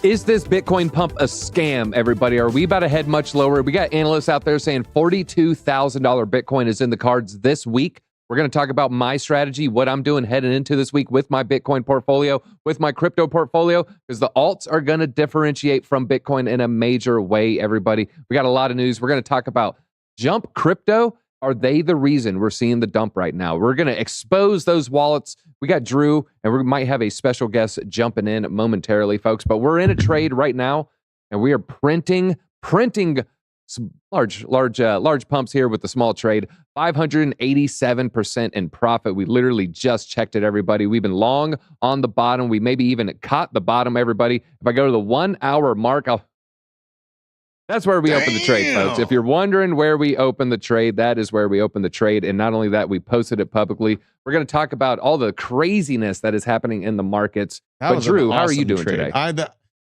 Is this Bitcoin pump a scam, everybody? Are we about to head much lower? We got analysts out there saying $42,000 Bitcoin is in the cards this week. We're going to talk about my strategy, what I'm doing heading into this week with my Bitcoin portfolio, with my crypto portfolio, because the alts are going to differentiate from Bitcoin in a major way, everybody. We got a lot of news. We're going to talk about Jump Crypto. Are they the reason we're seeing the dump right now? We're going to expose those wallets. We got Drew, and we might have a special guest jumping in momentarily, folks. But we're in a trade right now, and we are printing some large pumps here with the small trade. 587% in profit. We literally just checked it, everybody. We've been long on the bottom. We maybe even caught the bottom, everybody. If I go to the 1 hour mark, that's where we open the trade, folks. If you're wondering where we open the trade, that is where we open the trade. And not only that, we posted it publicly. We're going to talk about all the craziness that is happening in the markets. But Drew, how are you doing today?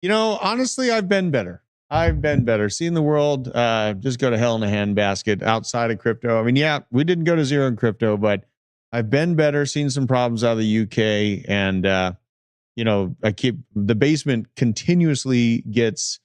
Honestly, I've been better. Seeing the world just go to hell in a handbasket outside of crypto. I mean, yeah, we didn't go to zero in crypto, but I've been better, seen some problems out of the UK. And, the basement continuously gets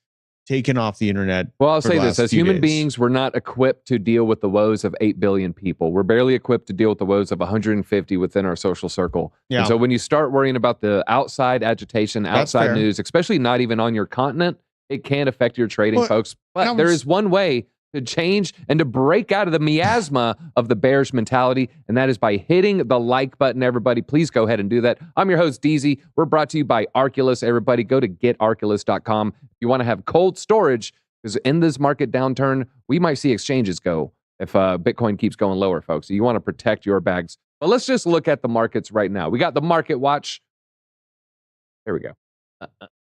taken off the internet. Well, I'll say this, as human beings, we're not equipped to deal with the woes of 8 billion people. We're barely equipped to deal with the woes of 150 within our social circle. Yeah. And so when you start worrying about the outside agitation, outside news, especially not even on your continent, it can affect your trading, folks. But there is one way to change and to break out of the miasma of the bearish mentality, and that is by hitting the like button, everybody. Please go ahead and do that. I'm your host, DZ. We're brought to you by Arculus, everybody. Go to getarculus.com if you want to have cold storage, because in this market downturn, we might see exchanges go if Bitcoin keeps going lower, folks. So you want to protect your bags. But let's just look at the markets right now. We got the market watch. There we go.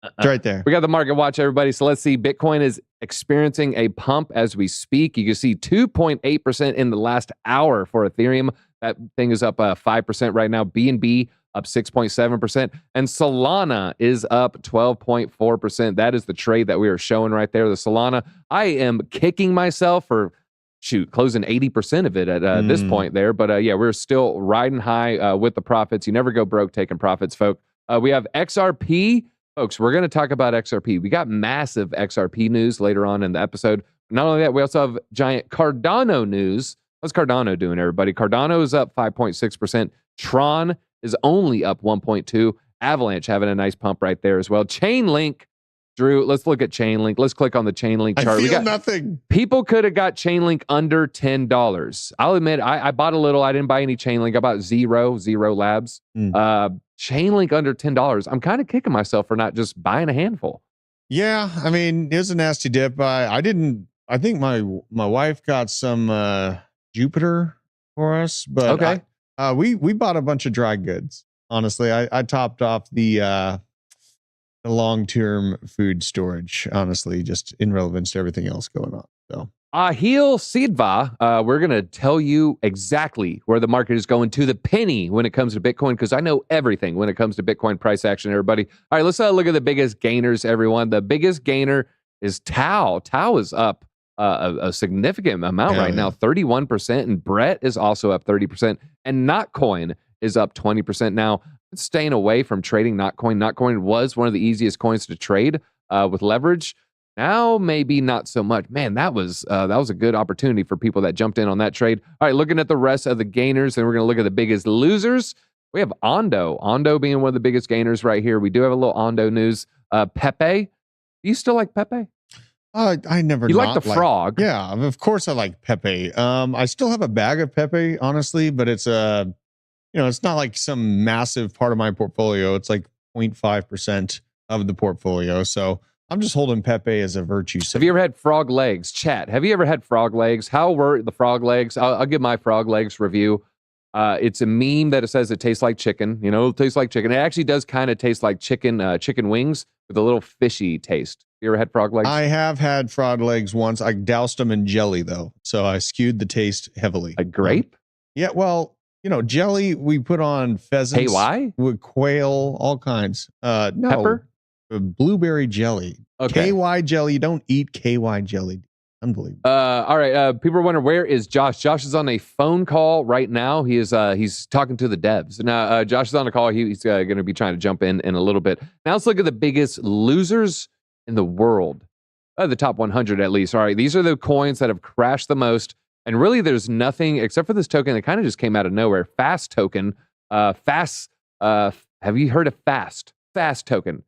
It's right there. We got the market watch, everybody. So let's see. Bitcoin is experiencing a pump as we speak. You can see 2.8% in the last hour for Ethereum. That thing is up 5% right now. BNB up 6.7%. And Solana is up 12.4%. That is the trade that we are showing right there. The Solana, I am kicking myself for, closing 80% of it at this point there. But yeah, we're still riding high with the profits. You never go broke taking profits, folks. We have XRP. Folks, we're going to talk about XRP. We got massive XRP news later on in the episode. Not only that, we also have giant Cardano news. What's Cardano doing, everybody? Cardano is up 5.6%. Tron is only up 1.2%. Avalanche having a nice pump right there as well. Chainlink, Drew, let's look at Chainlink. Let's click on the Chainlink chart. I feel nothing. People could have got Chainlink under $10. I'll admit, I bought a little. I didn't buy any Chainlink. I bought Zero Labs. Chainlink under $10. I'm kind of kicking myself for not just buying a handful. Yeah, I mean, it was a nasty dip. I think my wife got some Jupiter for us, but okay. We bought a bunch of dry goods. Honestly, I topped off the long-term food storage, honestly, just in relevance to everything else going on. So Ahil Sidva, we're going to tell you exactly where the market is going to the penny when it comes to Bitcoin, because I know everything when it comes to Bitcoin price action, everybody. All right, let's look at the biggest gainers, everyone. The biggest gainer is Tau. Tau is up a significant amount right now, 31%, and Brett is also up 30%, and Notcoin is up 20%. Now, staying away from trading Notcoin. Notcoin was one of the easiest coins to trade with leverage. Now, maybe not so much. Man, that was a good opportunity for people that jumped in on that trade. All right, looking at the rest of the gainers, and we're going to look at the biggest losers. We have Ondo. Ondo being one of the biggest gainers right here. We do have a little Ondo news. Pepe. Do you still like Pepe? I never. You like the frog? Yeah, of course I like Pepe. I still have a bag of Pepe, honestly, but it's it's not like some massive part of my portfolio. It's like 0.5% of the portfolio. So I'm just holding Pepe as a virtue. Have you ever had frog legs? Chat, have you ever had frog legs? How were the frog legs? I'll give my frog legs review. It's a meme that it says it tastes like chicken. It tastes like chicken. It actually does kind of taste like chicken wings with a little fishy taste. You ever had frog legs? I have had frog legs once. I doused them in jelly, though. So I skewed the taste heavily. A grape? Yeah, well, jelly, we put on pheasants. KY? With quail, all kinds. No. Pepper? Blueberry jelly. Okay. KY jelly. You don't eat KY jelly. Unbelievable. All right. People are wondering, where is Josh? Josh is on a phone call right now. He's talking to the devs. Now, Josh is on a call. He's going to be trying to jump in a little bit. Now let's look at the biggest losers in the world. The top 100 at least. All right. These are the coins that have crashed the most. And really, there's nothing except for this token that kind of just came out of nowhere. Fast token. Have you heard of Fast? Fast token.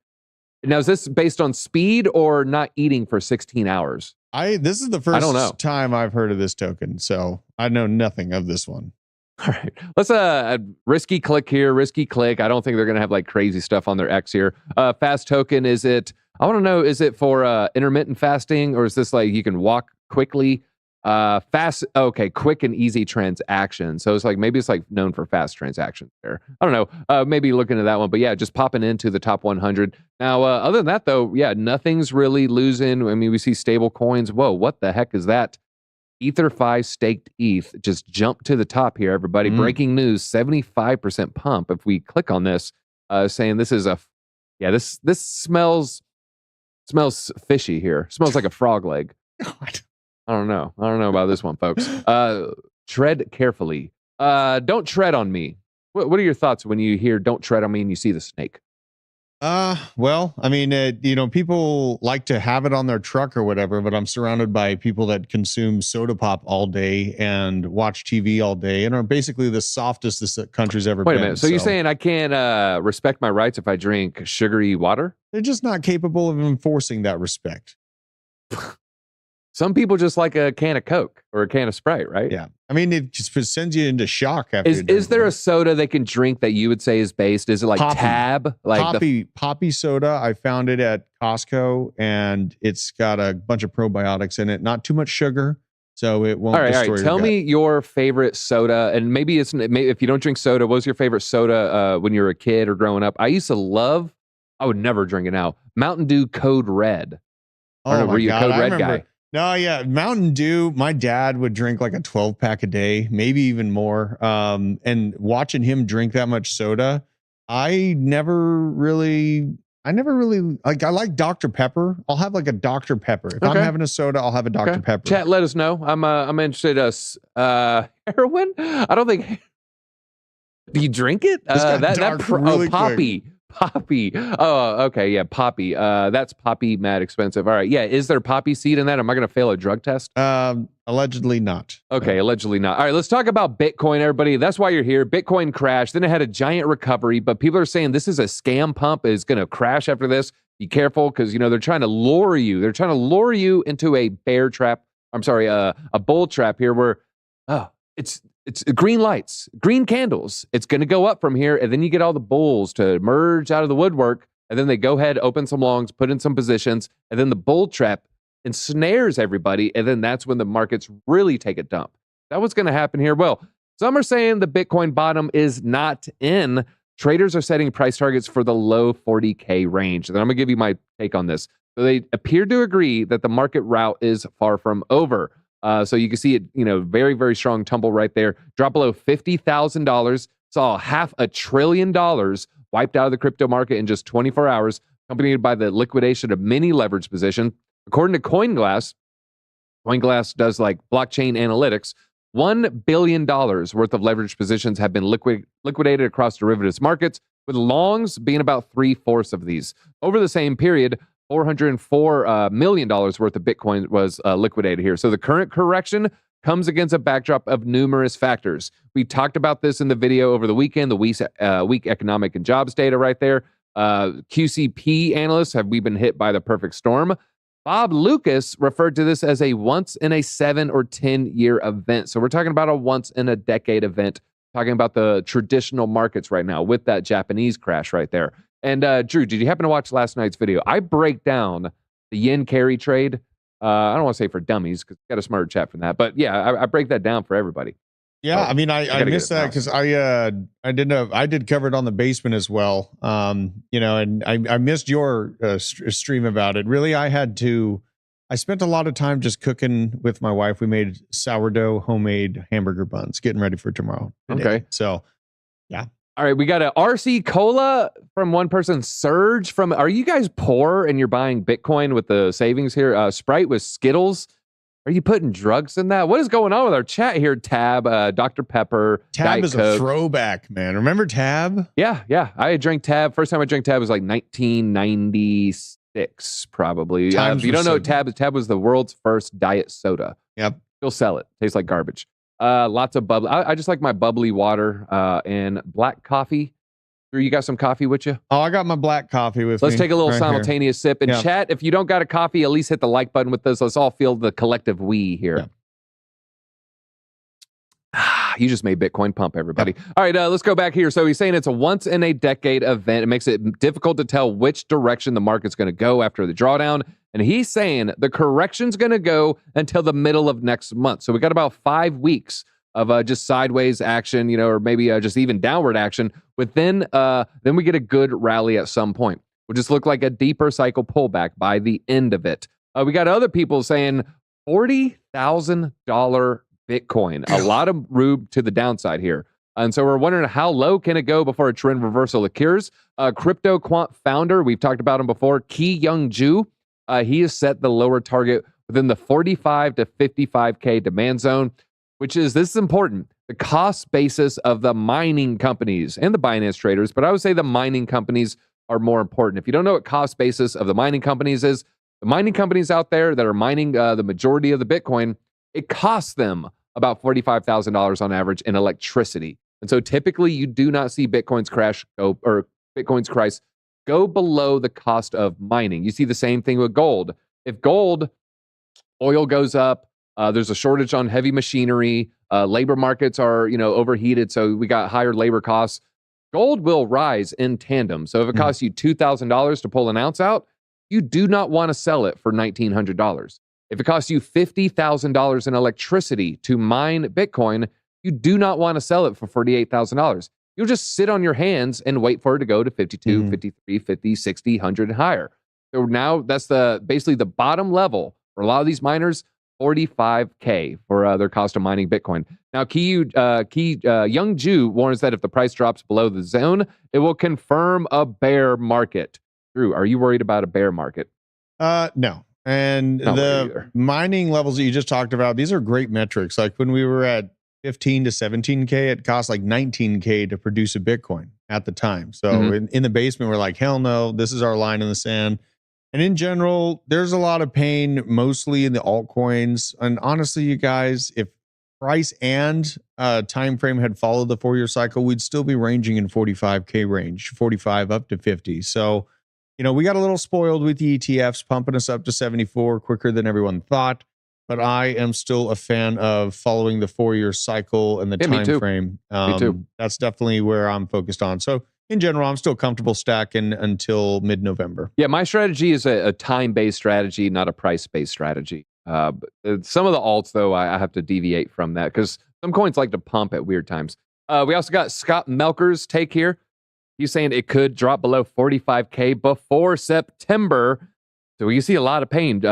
Now, is this based on speed or not eating for 16 hours? This is the first time I've heard of this token, so I know nothing of this one. All right, let's risky click here. Risky click. I don't think they're gonna have like crazy stuff on their X here. Fast token. Is it? I want to know. Is it for intermittent fasting, or is this like you can walk quickly? Fast. Okay, quick and easy transaction. So it's like maybe it's like known for fast transactions there. I don't know. Maybe look into that one. But yeah, just popping into the top 100. Now, other than that though, yeah, nothing's really losing. I mean, we see stable coins. Whoa, what the heck is that? EtherFi staked ETH just jumped to the top here. Everybody, breaking news: 75% pump. If we click on this, saying this is this smells fishy here. Smells like a frog leg. God. I don't know about this one, folks. Tread carefully. Don't tread on me. What are your thoughts when you hear "don't tread on me" and you see the snake? Well, I mean, people like to have it on their truck or whatever, but I'm surrounded by people that consume soda pop all day and watch TV all day and are basically the softest this country's ever been. Wait a minute. So you're saying I can't respect my rights if I drink sugary water? They're just not capable of enforcing that respect. Some people just like a can of Coke or a can of Sprite, right? Yeah. I mean, it just sends you into shock. After is there a soda they can drink that you would say is based? Is it like Poppy. Tab? Like Poppy soda. I found it at Costco, and it's got a bunch of probiotics in it. Not too much sugar, so it won't destroy your gut. Tell me your favorite soda, and maybe if you don't drink soda, what was your favorite soda when you were a kid or growing up? I used to love. I would never drink it now. Mountain Dew Code Red. Oh, were you a Code Red guy? No, yeah. Mountain Dew, my dad would drink like a 12-pack a day, maybe even more. And watching him drink that much soda, I never really like. I like Dr. Pepper. I'll have like a Dr. Pepper. If I'm having a soda, I'll have a Dr. Pepper. Chat, let us know. I'm interested. Heroin? I don't think. Do you drink it? Really Poppy. Quick. Poppy. Oh, okay. Yeah, Poppy. That's Poppy mad expensive. All right. Yeah. Is there poppy seed in that? Am I going to fail a drug test? Allegedly not. Okay. Allegedly not. All right. Let's talk about Bitcoin, everybody. That's why you're here. Bitcoin crashed. Then it had a giant recovery, but people are saying this is a scam pump. It's going to crash after this. Be careful because, they're trying to lure you. They're trying to lure you into a bear trap. I'm sorry, a bull trap here where, it's green lights, green candles. It's going to go up from here. And then you get all the bulls to emerge out of the woodwork. And then they go ahead, open some longs, put in some positions. And then the bull trap ensnares everybody. And then that's when the markets really take a dump. That what's going to happen here? Well, some are saying the Bitcoin bottom is not in. Traders are setting price targets for the low 40K range. And I'm going to give you my take on this. So they appear to agree that the market rout is far from over. So you can see it, very, very strong tumble right there. Drop below $50,000. Saw $500 billion wiped out of the crypto market in just 24 hours, accompanied by the liquidation of many leverage positions. According to CoinGlass does like blockchain analytics. $1 billion worth of leverage positions have been liquidated across derivatives markets, with longs being about 3/4 of these. Over the same period, $404 million worth of Bitcoin was liquidated here. So the current correction comes against a backdrop of numerous factors. We talked about this in the video over the weekend, the weak economic and jobs data right there. QCP analysts, have we been hit by the perfect storm? Bob Lucas referred to this as a once in a 7 or 10 year event. So we're talking about a once in a decade event, talking about the traditional markets right now with that Japanese crash right there. And Drew, did you happen to watch last night's video? I break down the yen carry trade. I don't want to say for dummies because got a smarter chat from that, but yeah, I break that down for everybody. Yeah, I mean, I missed that because I did cover it on the basement as well. And I missed your stream about it. Really, I spent a lot of time just cooking with my wife. We made sourdough homemade hamburger buns, getting ready for tomorrow. Okay, so yeah. All right, we got a RC Cola from one person. Surge from, are you guys poor and you're buying Bitcoin with the savings here? Sprite with Skittles. Are you putting drugs in that? What is going on with our chat here? Tab, Dr. Pepper, Tab Diet is Coke. a throwback, man. Remember Tab? Yeah. I drank Tab. First time I drank Tab was like 1996, probably. If you don't know what Tab was the world's first diet soda. Yep. Still sell it. Tastes like garbage. Lots of bubbly. I just like my bubbly water and black coffee. Drew, you got some coffee with you? Oh, I got my black coffee with me. Let's take a little right simultaneous sip. And Yeah. chat, if you don't got a coffee, at least hit the like button with this. Let's all feel the collective we here. Yeah. You just made Bitcoin pump, everybody. All right, let's go back here. So he's saying it's a once-in-a-decade event. It makes it difficult to tell which direction the market's going to go after the drawdown. And he's saying the correction's going to go until the middle of next month. So we got about 5 weeks of just sideways action, or maybe just even downward action. But then we get a good rally at some point. Will just look like a deeper cycle pullback by the end of it. We got other people saying $40,000 Bitcoin, a lot of room to the downside here. And so we're wondering how low can it go before a trend reversal occurs. Crypto Quant founder, we've talked about him before, Ki Young Ju, he has set the lower target within the 45 to 55K demand zone, this is important, the cost basis of the mining companies and the Binance traders, but I would say the mining companies are more important. If you don't know what cost basis of the mining companies is, the mining companies out there that are mining the majority of the Bitcoin, it costs them about $45,000 on average in electricity. And so typically you do not see Bitcoin's price go below the cost of mining. You see the same thing with gold. If oil goes up, there's a shortage on heavy machinery, labor markets are, overheated, so we got higher labor costs. Gold will rise in tandem. So if it costs you $2,000 to pull an ounce out, you do not want to sell it for $1,900. If it costs you $50,000 in electricity to mine Bitcoin, you do not want to sell it for $48,000. You'll just sit on your hands and wait for it to go to 52, 53, 50, 60, 100 and higher. So now that's basically the bottom level for a lot of these miners, $45K for their cost of mining Bitcoin. Now, Young Ju warns that if the price drops below the zone, it will confirm a bear market. Drew, are you worried about a bear market? No. And the mining levels that you just talked about, these are great metrics. Like when we were at 15 to 17K, it cost like 19K to produce a Bitcoin at the time. So in the basement, we're like, hell no, this is our line in the sand. And in general, there's a lot of pain, mostly in the altcoins. And honestly, you guys, if price and time frame had followed the 4-year cycle, we'd still be ranging in 45K range, 45 up to 50. So, we got a little spoiled with the ETFs pumping us up to 74 quicker than everyone thought. But I am still a fan of following the 4-year cycle and the time frame. Me too. That's definitely where I'm focused on. So in general, I'm still comfortable stacking until mid-November. Yeah, my strategy is a time-based strategy, not a price-based strategy. But some of the alts, though, I have to deviate from that because some coins like to pump at weird times. We also got Scott Melker's take here. He's saying it could drop below 45K before September. So you see a lot of pain.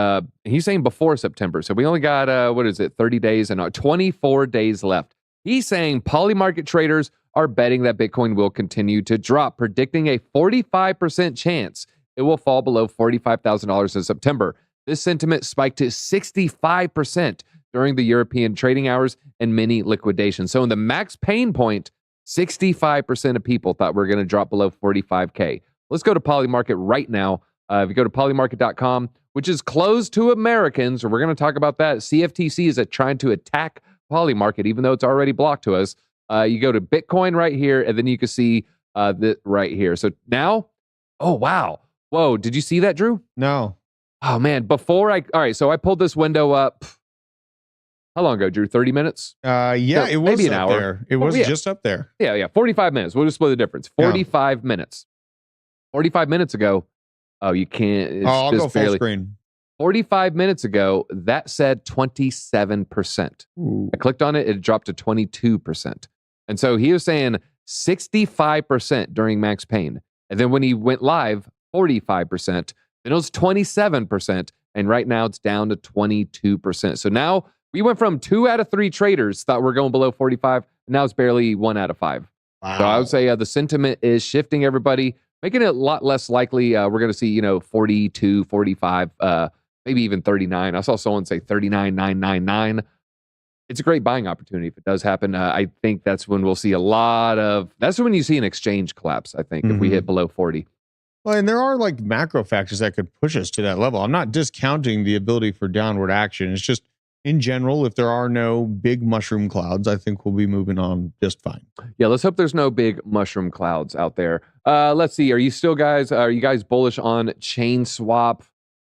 He's saying before September. So we only got, 30 days and 24 days left. He's saying polymarket traders are betting that Bitcoin will continue to drop, predicting a 45% chance it will fall below $45,000 in September. This sentiment spiked to 65% during the European trading hours and mini liquidations. So in the max pain point, 65% of people thought we're going to drop below 45K. Let's go to Polymarket right now. If you go to polymarket.com, which is closed to Americans, we're going to talk about that. CFTC is trying to attack Polymarket, even though it's already blocked to us. You go to Bitcoin right here, and then you can see that right here. So now, oh, wow. Whoa, did you see that, Drew? No. Oh, man. All right, so I pulled this window up. How long ago, Drew? 30 minutes? Yeah, it was maybe an up hour. There. It was just up there. Yeah, 45 minutes. We'll just split the difference. 45 minutes. 45 minutes ago, you can't. It's I'll just go full screen. 45 minutes ago, that said 27%. Ooh. I clicked on it, it dropped to 22%. And so he was saying 65% during max pain. And then when he went live, 45%. Then it was 27%. And right now it's down to 22%. So now we went from 2 out of 3 traders thought we're going below 45. And now it's barely 1 out of 5. Wow. So I would say the sentiment is shifting, everybody, making it a lot less likely we're going to see, 42, 45 maybe even 39. I saw someone say 39,999. It's a great buying opportunity if it does happen. I think that's when we'll see that's when you see an exchange collapse, I think, if we hit below 40. Well, and there are like macro factors that could push us to that level. I'm not discounting the ability for downward action. It's just in general, if there are no big mushroom clouds, I think we'll be moving on just fine. Yeah, let's hope there's no big mushroom clouds out there. Let's see. Are you guys bullish on chain swap?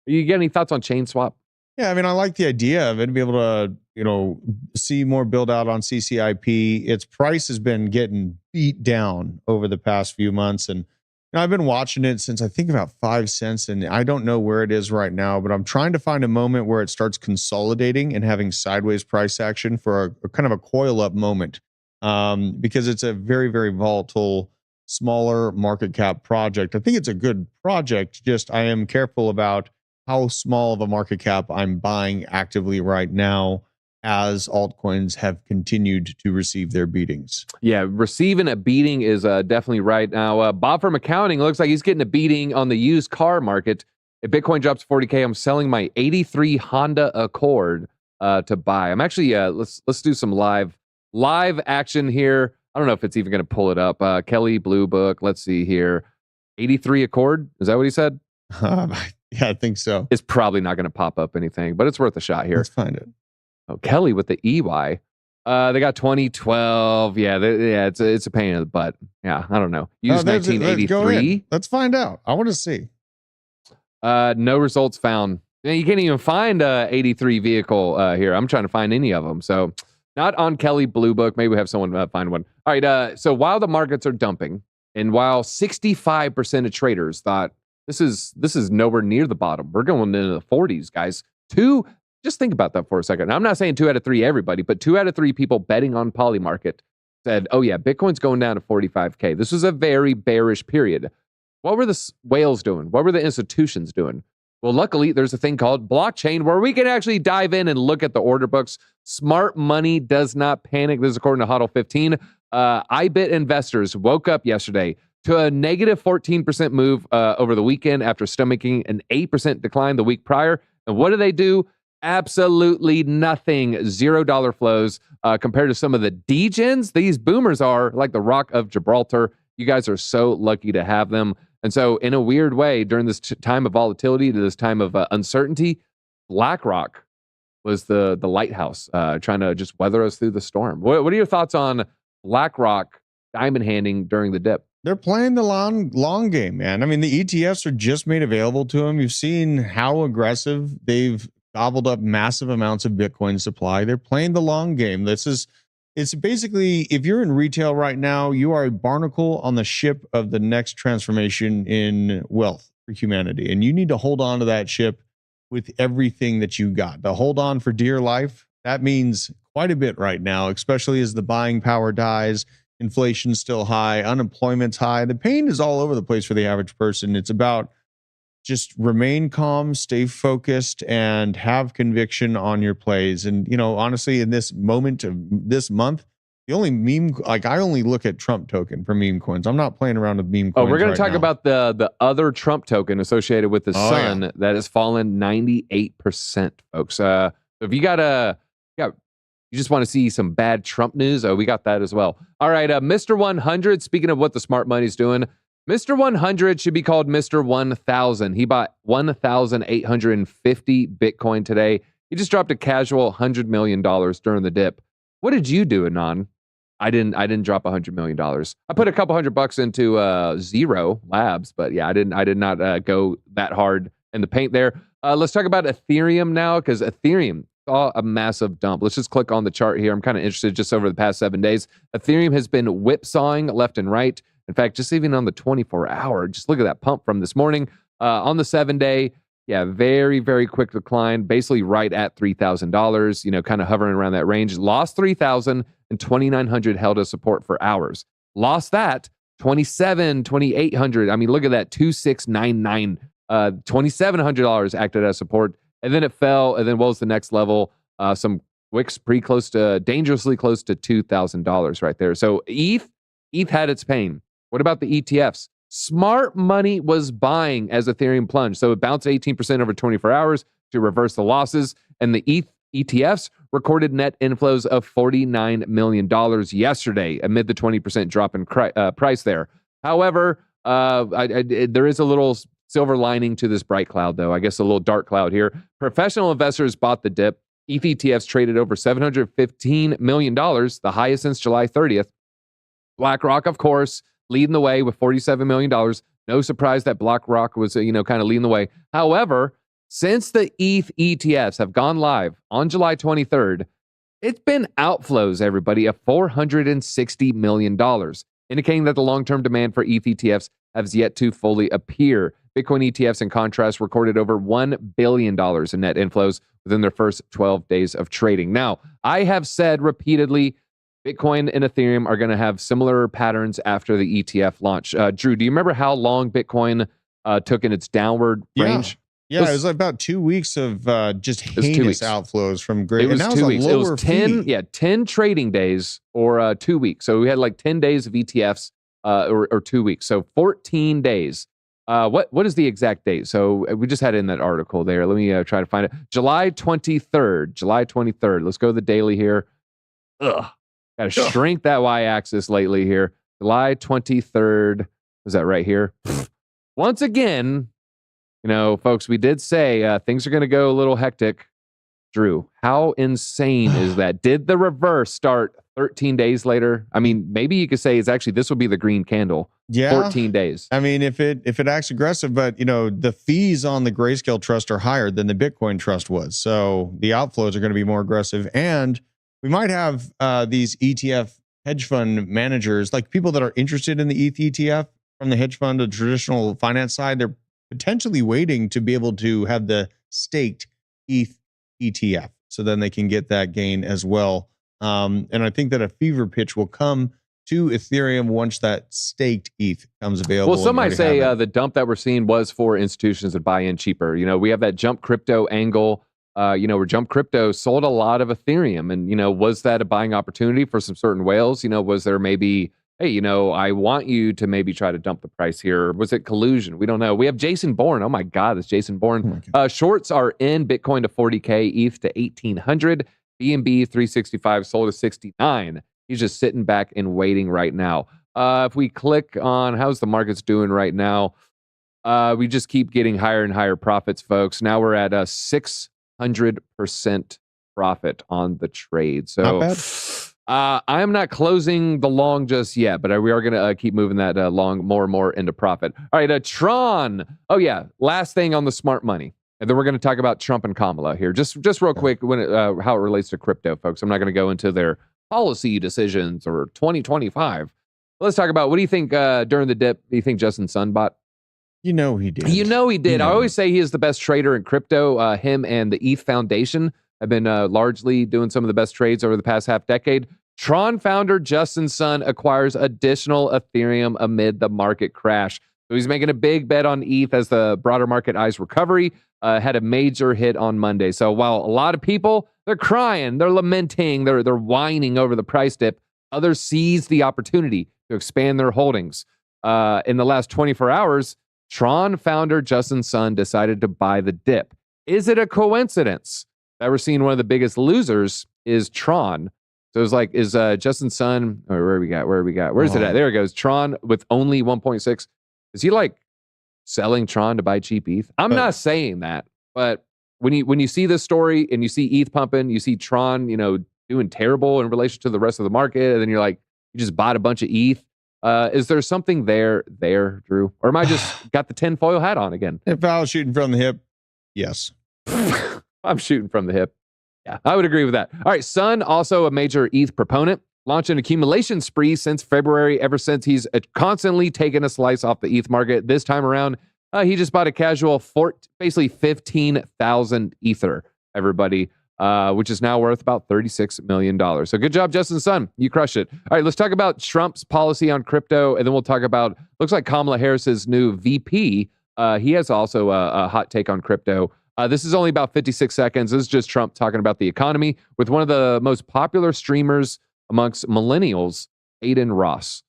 You get any thoughts on chain swap? Yeah, I mean, I like the idea of it, be able to, see more build out on CCIP. Its price has been getting beat down over the past few months. And I've been watching it since I think about 5 cents, and I don't know where it is right now, but I'm trying to find a moment where it starts consolidating and having sideways price action for a kind of a coil up moment, because it's a very, very volatile, smaller market cap project. I think it's a good project. Just I am careful about how small of a market cap I'm buying actively right now, as altcoins have continued to receive their beatings. Yeah, receiving a beating is definitely right now. Bob from accounting looks like he's getting a beating on the used car market. If Bitcoin drops 40K, I'm selling my 83 Honda Accord to buy. I'm actually let's do some live action here. I don't know if it's even going to pull it up. Kelly Blue Book. Let's see here. 83 Accord. Is that what he said? Yeah, I think so. It's probably not going to pop up anything, but it's worth a shot here. Let's find it. Oh, Kelly with the EY. They got 2012. Yeah, it's a pain in the butt. Yeah, I don't know. Use 1983. Let's find out. I want to see. No results found. You can't even find a 83 vehicle here. I'm trying to find any of them. So not on Kelly Blue Book. Maybe we have someone find one. All right. So while the markets are dumping, and while 65% of traders thought this is nowhere near the bottom, we're going into the 40s, guys. Just think about that for a second. I'm not saying 2 out of 3 everybody, but 2 out of 3 people betting on Polymarket said, oh yeah, Bitcoin's going down to 45K. This was a very bearish period. What were the whales doing? What were the institutions doing? Well, luckily, there's a thing called blockchain where we can actually dive in and look at the order books. Smart money does not panic. This is according to HODL 15. iBit investors woke up yesterday to a negative 14% move over the weekend after stomaching an 8% decline the week prior. And what do? Absolutely nothing. $0 flows compared to some of the degens. These boomers are like the Rock of Gibraltar. You guys are so lucky to have them. And so in a weird way, during this time of volatility, to this time of uncertainty, BlackRock was the lighthouse trying to just weather us through the storm. What are your thoughts on BlackRock diamond handing during the dip? They're playing the long game, man. I mean, the ETFs are just made available to them. You've seen how aggressive they've gobbled up massive amounts of Bitcoin supply. They're playing the long game. It's basically, if you're in retail right now, you are a barnacle on the ship of the next transformation in wealth for humanity. And you need to hold on to that ship with everything that you got. To hold on for dear life, that means quite a bit right now, especially as the buying power dies, inflation's still high, unemployment's high. The pain is all over the place for the average person. It's about just remain calm, stay focused, and have conviction on your plays. And, honestly, in this moment of this month, the only meme, I only look at Trump token for meme coins. I'm not playing around with meme coins. Oh, we're going to talk about the other Trump token associated with the sun that has fallen 98%, folks. So if you you just want to see some bad Trump news, we got that as well. All right, Mr. 100, speaking of what the smart money's doing, Mr. 100 should be called Mr. 1000. He bought 1,850 Bitcoin today. He just dropped a casual $100 million during the dip. What did you do, Anon? I didn't drop $100 million. I put a couple $100 into Zero Labs, but yeah, I did not go that hard in the paint there. Let's talk about Ethereum now, because Ethereum saw a massive dump. Let's just click on the chart here. I'm kind of interested just over the past 7 days. Ethereum has been whipsawing left and right. In fact, just even on the 24-hour, just look at that pump from this morning. On the 7-day, very, very quick decline, basically right at $3,000, kind of hovering around that range. Lost 3,000 and 2,900 held as support for hours. Lost that, 2,800. I mean, look at that, 2,699. $2,700 acted as support. And then it fell. And then what was the next level? Some wicks pretty close to, dangerously close to $2,000 right there. So ETH had its pain. What about the ETFs? Smart money was buying as Ethereum plunged. So it bounced 18% over 24 hours to reverse the losses. And the ETFs recorded net inflows of $49 million yesterday amid the 20% drop in price there. However, there is a little silver lining to this bright cloud, though. I guess a little dark cloud here. Professional investors bought the dip. ETFs traded over $715 million, the highest since July 30th. BlackRock, of course, leading the way with $47 million. No surprise that BlackRock was, kind of leading the way. However, since the ETH ETFs have gone live on July 23rd, it's been outflows, everybody, of $460 million, indicating that the long-term demand for ETH ETFs has yet to fully appear. Bitcoin ETFs, in contrast, recorded over $1 billion in net inflows within their first 12 days of trading. Now, I have said repeatedly, Bitcoin and Ethereum are going to have similar patterns after the ETF launch. Drew, do you remember how long Bitcoin took in its downward range? Yeah, it was about 2 weeks of just heinous outflows from great. It was 2 weeks. It was 10 trading days or 2 weeks. So we had like 10 days of ETFs or 2 weeks. So 14 days. What is the exact date? So we just had it in that article there. Let me try to find it. July 23rd. July 23rd. Let's go to the daily here. Got to shrink that y-axis lately here. July 23rd. Is that right here? Once again, folks, we did say things are going to go a little hectic. Drew, how insane is that? Did the reverse start 13 days later? I mean, maybe you could say this will be the green candle. Yeah. 14 days. I mean, if it acts aggressive, but the fees on the Grayscale Trust are higher than the Bitcoin Trust was. So the outflows are going to be more aggressive. And we might have these ETF hedge fund managers, like people that are interested in the ETH ETF from the hedge fund to traditional finance side. They're potentially waiting to be able to have the staked ETH ETF. So then they can get that gain as well. And I think that a fever pitch will come to Ethereum once that staked ETH comes available. Well, some might say the dump that we're seeing was for institutions that buy in cheaper. We have that jump crypto angle, where jump crypto sold a lot of Ethereum. And, was that a buying opportunity for some certain whales? Was there maybe, hey, I want you to maybe try to dump the price here? Was it collusion? We don't know. We have Jason Bourne. Oh my God, it's Jason Bourne. Shorts are in Bitcoin to 40K, ETH to 1,800, BNB 365 sold to 69. He's just sitting back and waiting right now. If we click on how's the markets doing right now, we just keep getting higher and higher profits, folks. Now we're at a 600% profit on the trade. So not bad. I'm not closing the long just yet, but we are going to keep moving that long more and more into profit. All right, Tron. Oh yeah, last thing on the smart money. And then we're going to talk about Trump and Kamala here. Just real quick, how it relates to crypto, folks. I'm not going to go into their policy decisions or 2025. Let's talk about, what do you think during the dip? Do you think Justin Sun bought? He did. He did. I always say he is the best trader in crypto. Him and the ETH Foundation have been largely doing some of the best trades over the past half decade. Tron founder Justin Sun acquires additional Ethereum amid the market crash. So he's making a big bet on ETH as the broader market eyes recovery. Had a major hit on Monday. So while a lot of people, they're crying, they're lamenting, they're whining over the price dip, others seized the opportunity to expand their holdings. In the last 24 hours, Tron founder Justin Sun decided to buy the dip. Is it a coincidence that we're seeing one of the biggest losers is Tron? So it's like, is Justin Sun, or where we got? Where's it at? There it goes. Tron with only 1.6. Is he like selling Tron to buy cheap ETH? I'm not saying that, but when you see this story and you see ETH pumping, you see Tron, doing terrible in relation to the rest of the market, and then you're like, you just bought a bunch of ETH. Is there something there, Drew? Or am I just got the tinfoil hat on again? If I was shooting from the hip, yes. I'm shooting from the hip. Yeah, I would agree with that. All right, Sun, also a major ETH proponent, launched an accumulation spree since February. Ever since, he's constantly taken a slice off the ETH market. This time around, he just bought a casual basically 15,000 Ether, everybody, which is now worth about $36 million. So good job, Justin Sun. You crushed it. All right, let's talk about Trump's policy on crypto, and then we'll talk about, looks like Kamala Harris's new VP. He has also a hot take on crypto. This is only about 56 seconds. This is just Trump talking about the economy with one of the most popular streamers amongst millennials, Aiden Ross.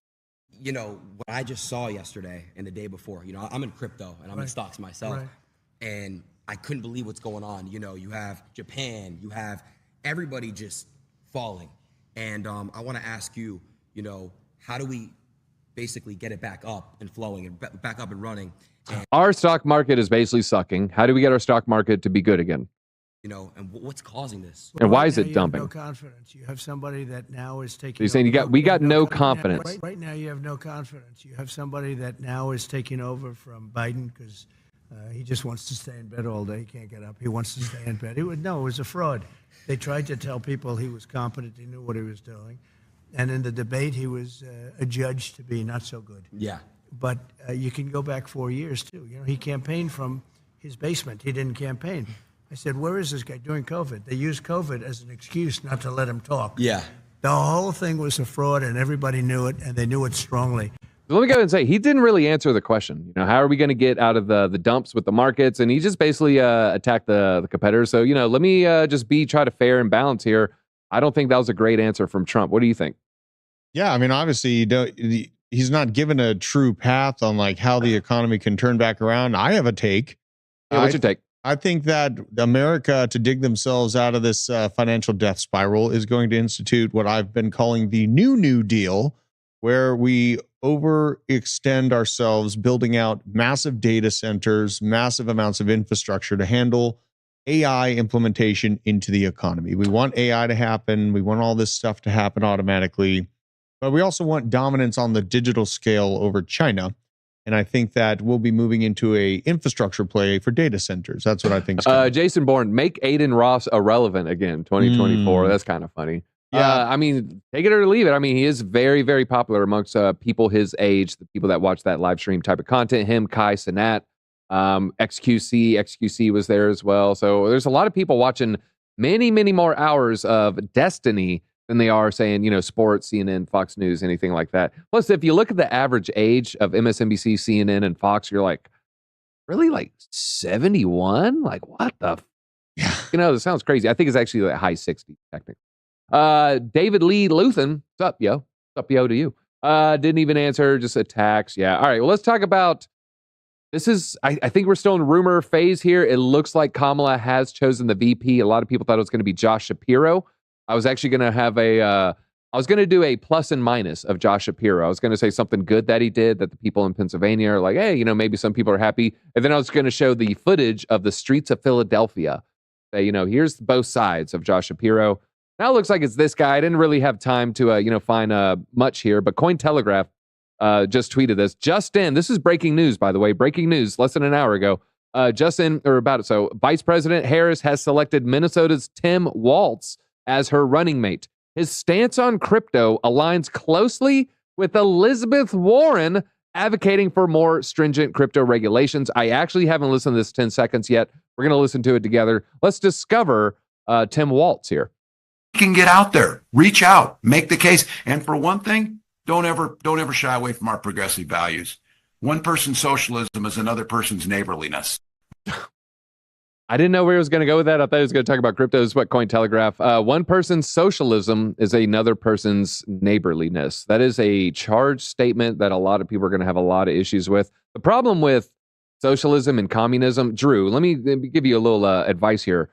you know, what I just saw yesterday and the day before, you know, I'm in crypto and I'm in stocks myself, and I couldn't believe what's going on. You know, you have Japan, you have everybody just falling. And I want to ask you, you know, how do we basically get it back up and flowing and back up and running? And, our stock market is basically sucking. How do we get our stock market to be good again? you know, and what's causing this? And why is now it you dumping? have no confidence. You have somebody that now is taking. So you're saying we got no confidence. Right now, you have no confidence. You have somebody that now is taking over from Biden because he just wants to stay in bed all day. He can't get up. He wants to stay in bed. It was a fraud. They tried to tell people he was competent. He knew what he was doing, and in the debate, he was adjudged to be not so good. Yeah. But you can go back 4 years too. You know, he campaigned from his basement. He didn't campaign. I said, where is this guy during COVID? They used COVID as an excuse not to let him talk. Yeah. The whole thing was a fraud, and everybody knew it, and they knew it strongly. Let me go ahead and say he didn't really answer the question. You know, how are we going to get out of the dumps with the markets? And he just basically attacked the competitors. So, you know, let me just try to fair and balance here. I don't think that was a great answer from Trump. What do you think? Yeah, I mean, obviously, he's not given a true path on like how the economy can turn back around. I have a take. Yeah, what's your take? I think that America, to dig themselves out of this financial death spiral, is going to institute what I've been calling the New Deal, where we overextend ourselves building out massive data centers, massive amounts of infrastructure to handle AI implementation into the economy. We want AI to happen. We want all this stuff to happen automatically. But we also want dominance on the digital scale over China. And I think that we'll be moving into a infrastructure play for data centers. That's what I think. Jason Bourne, make Aiden Ross irrelevant again, 2024. That's kind of funny. Yeah. I mean, take it or leave it. I mean, he is very, very popular amongst people his age, the people that watch that live stream type of content. Him, Kai Cenat, XQC was there as well. So there's a lot of people watching many, many more hours of Destiny than they are saying, you know, sports, CNN, Fox News, anything like that. Plus, if you look at the average age of MSNBC, CNN, and Fox, you're like, really, like 71? Like, what the? Yeah. You know, it sounds crazy. I think it's actually like high 60s, technically. David Lee Luthen, what's up, yo? What's up, yo, to you? Didn't even answer, just attacks. Yeah. All right. Well, let's talk about this. I think we're still in rumor phase here. It looks like Kamala has chosen the VP. A lot of people thought it was going to be Josh Shapiro. I was actually going to have I was going to do a plus and minus of Josh Shapiro. I was going to say something good that he did that the people in Pennsylvania are like, hey, you know, maybe some people are happy. And then I was going to show the footage of the streets of Philadelphia. Say, you know, here's both sides of Josh Shapiro. Now it looks like it's this guy. I didn't really have time to, you know, find much here, but Cointelegraph just tweeted this. Just in, this is breaking news, by the way, breaking news less than an hour ago. So Vice President Harris has selected Minnesota's Tim Walz as her running mate. His stance on crypto aligns closely with Elizabeth Warren advocating for more stringent crypto regulations. I actually haven't listened to this 10 seconds yet. We're going to listen to it together. Let's discover Tim Walz here. You can get out there, reach out, make the case. And for one thing, don't ever shy away from our progressive values. One person's socialism is another person's neighborliness. I didn't know where he was going to go with that. I thought he was going to talk about crypto. This is what Cointelegraph. One person's socialism is another person's neighborliness. That is a charged statement that a lot of people are going to have a lot of issues with. The problem with socialism and communism, Drew, let me give you a little advice here.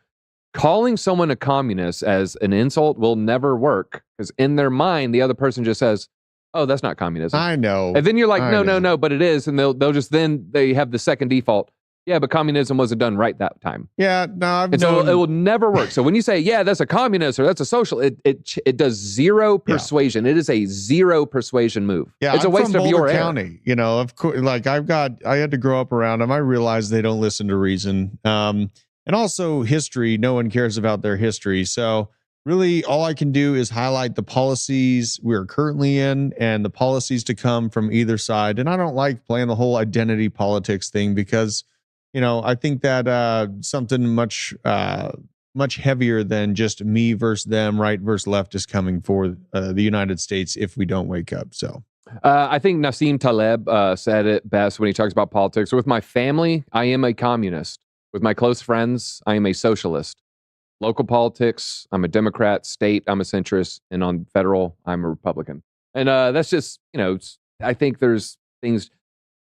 Calling someone a communist as an insult will never work because in their mind, the other person just says, oh, that's not communism. I know. And then you're like, no, but it is. And they'll just, then they have the second default. Yeah, but communism wasn't done right that time. Yeah, no, so it will never work. So when you say, yeah, that's a communist or that's a social, it does zero persuasion. Yeah. It is a zero persuasion move. Yeah, it's a waste of your County. You know, of course, like I had to grow up around them. I realized they don't listen to reason. And also history. No one cares about their history. So really, all I can do is highlight the policies we're currently in and the policies to come from either side. And I don't like playing the whole identity politics thing because, you know, I think that something much heavier than just me versus them, right versus left is coming for the United States if we don't wake up. So I think Nassim Taleb said it best when he talks about politics. With my family, I am a communist. With my close friends, I am a socialist. Local politics, I'm a Democrat. State, I'm a centrist. And on federal, I'm a Republican. And that's just, you know, I think there's things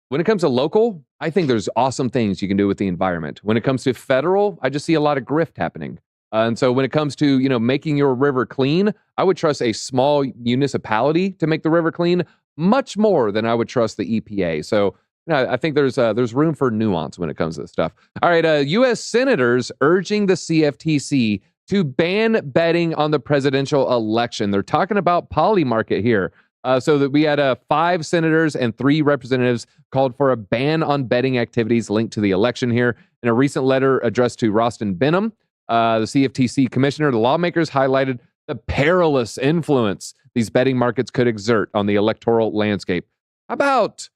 when it comes to local, I think there's awesome things you can do with the environment. When it comes to federal, I just see a lot of grift happening. And so when it comes to, making your river clean, I would trust a small municipality to make the river clean much more than I would trust the EPA. So I think there's room for nuance when it comes to this stuff. All right, U.S. senators urging the CFTC to ban betting on the presidential election. They're talking about poly market here. So that we had 5 senators and 3 representatives called for a ban on betting activities linked to the election here. In a recent letter addressed to Rostin Benham, the CFTC commissioner, the lawmakers highlighted the perilous influence these betting markets could exert on the electoral landscape. How about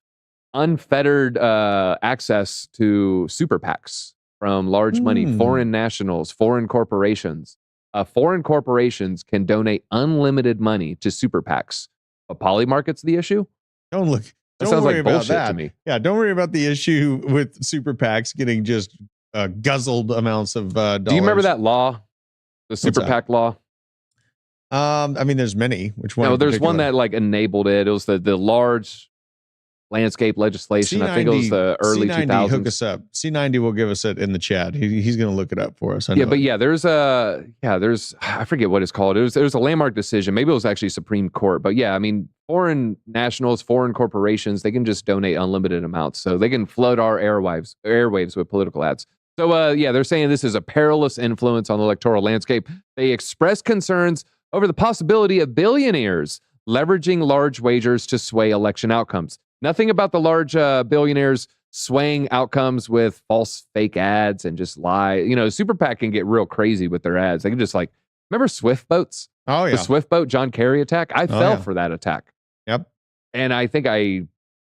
unfettered access to super PACs from large money, foreign nationals, foreign corporations? Foreign corporations can donate unlimited money to super PACs. But poly market's the issue? Don't sounds worry like about bullshit that to me. Yeah, don't worry about the issue with super PACs getting just guzzled amounts of dollars. Do you remember that law? The super PAC law? I mean, there's many. Which one? No, there's one that enabled it. It was the large landscape legislation. C90, I think it was the early C90, 2000s. Hook us up. C90 will give us it in the chat. He's going to look it up for us. There's I forget what it's called. It was a landmark decision. Maybe it was actually Supreme Court. But yeah, I mean, foreign nationals, foreign corporations, they can just donate unlimited amounts. So they can flood our airwaves with political ads. So they're saying this is a perilous influence on the electoral landscape. They express concerns over the possibility of billionaires leveraging large wagers to sway election outcomes. Nothing about the large billionaires swaying outcomes with false fake ads and just lie. Super PAC can get real crazy with their ads. They can just remember Swift boats? Oh, yeah. The Swift boat John Kerry attack? I fell for that attack. Yep. And I think I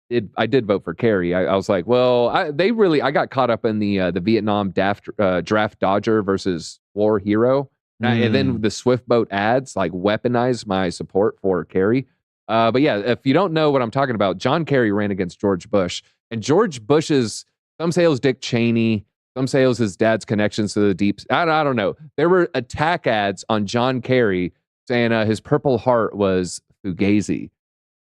did vote for Kerry. I was like, well, I got caught up in the Vietnam draft dodger versus war hero. And then the Swift boat ads weaponized my support for Kerry. But yeah, if you don't know what I'm talking about, John Kerry ran against George Bush. And George Bush's, some say it was Dick Cheney, some say it was his dad's connections to the deep. I don't know. There were attack ads on John Kerry saying his Purple Heart was Fugazi.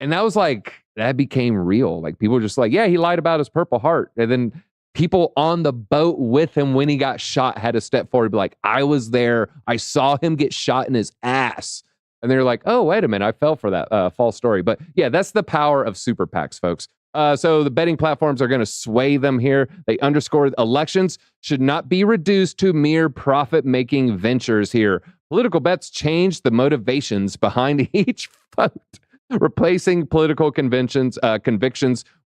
And that became real. People were just yeah, he lied about his Purple Heart. And then people on the boat with him when he got shot had to step forward and be like, I was there. I saw him get shot in his ass. And they're like, oh, wait a minute, I fell for that false story. But yeah, that's the power of super PACs, folks. So the betting platforms are going to sway them here. They underscore elections should not be reduced to mere profit-making ventures here. Political bets change the motivations behind each vote, replacing political convictions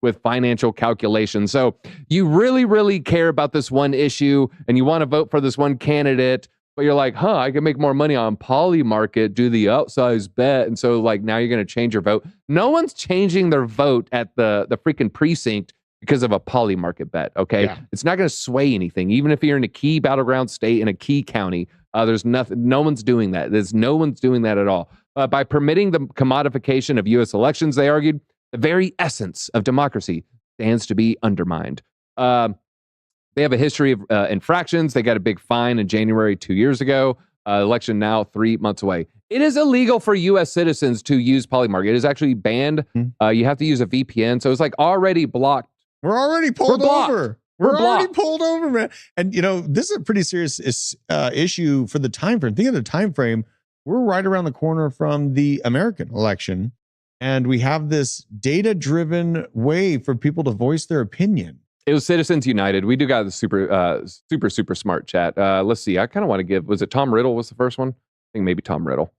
with financial calculations. So you really, really care about this one issue and you want to vote for this one candidate, but you're like, I can make more money on poly market, do the outsized bet. And so now you're going to change your vote. No one's changing their vote at the freaking precinct because of a poly market bet. Okay. Yeah. It's not going to sway anything. Even if you're in a key battleground state in a key county, there's nothing, no one's doing that. No one's doing that at all. By permitting the commodification of U.S. elections, they argued, the very essence of democracy stands to be undermined. They have a history of infractions. They got a big fine in January 2 years ago. Election now 3 months away. It is illegal for U.S. citizens to use Polymarket. It is actually banned. You have to use a VPN. So it's already blocked. We're already pulled over. We're already pulled over, man. And, this is a pretty serious issue for the time frame. Think of the time frame. We're right around the corner from the American election. And we have this data-driven way for people to voice their opinion. It was Citizens United. We do got the super smart chat. Let's see. I kind of want to give, was it Tom Riddle was the first one? I think maybe Tom Riddle.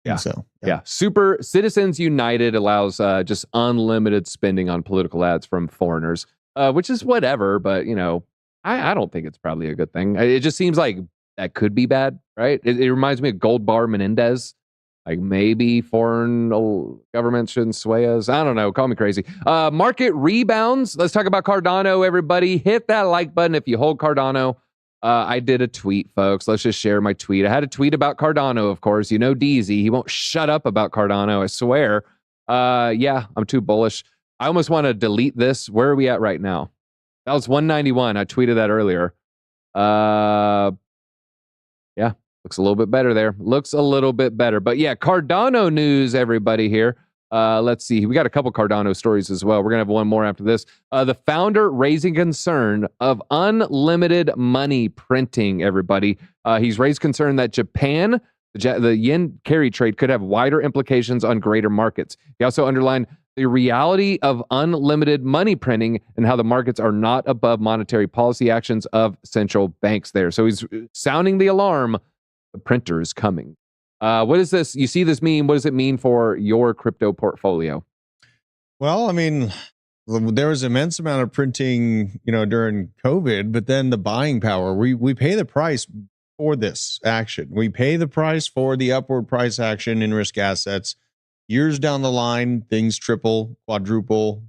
Yeah. Yeah. Super Citizens United allows just unlimited spending on political ads from foreigners, which is whatever. But, I don't think it's probably a good thing. It just seems like that could be bad, right? It reminds me of Gold Bar Menendez. Maybe foreign governments shouldn't sway us. I don't know. Call me crazy. Market rebounds. Let's talk about Cardano, everybody. Hit that like button if you hold Cardano. I did a tweet, folks. Let's just share my tweet. I had a tweet about Cardano, of course. DZ. He won't shut up about Cardano, I swear. Yeah, I'm too bullish. I almost want to delete this. Where are we at right now? That was 191. I tweeted that earlier. Yeah. Looks a little bit better there. Looks a little bit better. But yeah, Cardano news, everybody here. Let's see. We got a couple Cardano stories as well. We're going to have one more after this. The founder raising concern of unlimited money printing, everybody. He's raised concern that Japan, the yen carry trade, could have wider implications on greater markets. He also underlined the reality of unlimited money printing and how the markets are not above monetary policy actions of central banks there. So he's sounding the alarm. The printer is coming. What is this? You see this meme. What does it mean for your crypto portfolio? Well, I mean, there was immense amount of printing, during COVID, but then the buying power, we pay the price for this action. We pay the price for the upward price action in risk assets. Years down the line, things triple, quadruple